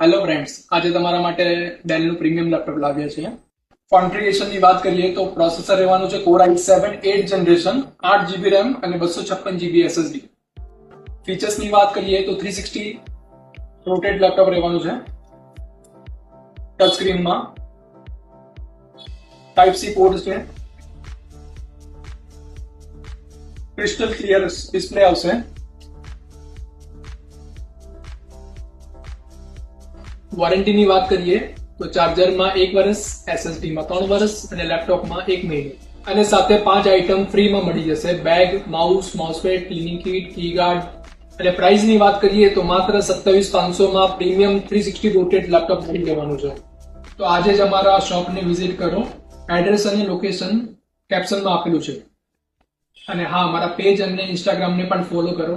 Hello friends, આજે તમારા માટે ડેલનું પ્રીમિયમ લેપટોપ લાવ્યા છીએ. કોન્ફિગરેશનની વાત કરીએ તો પ્રોસેસર રહેવાનું છે Core i7 8th generation, 8GB RAM અને 256GB SSD. ફીચર્સની વાત કરીએ તો 360 રોટેટ લેપટોપ રહેવાનું છે. ટચ સ્ક્રીનમાં Type-C પોર્ટ છે. ક્રિસ્ટલ ક્લિયર ડિસ્પ્લે આવશે. વોરંટીની વાત કરીએ તો ચાર્જરમાં 1 વર્ષ, SSDમાં 3 વર્ષ અને લેપટોપમાં 1 મહિનો. અને સાથે 5 આઇટમ ફ્રીમાં મળી જશે: બેગ, માઉસ, માઉસપેડ, ક્લીનિંગ કિટ, કીગાર્ડ. અને પ્રાઇસની વાત કરીએ તો માત્ર 27,500માં પ્રીમિયમ 360 રોટેટ લેપટોપ મળી જવાનું છે. તો આજે જ અમારા શોપને વિઝિટ કરો. એડ્રેસ અને લોકેશન કેપ્શનમાં આપેલું છે. અને હા, અમારા પેજ અને ઇન્સ્ટાગ્રામને પણ ફોલો કરો.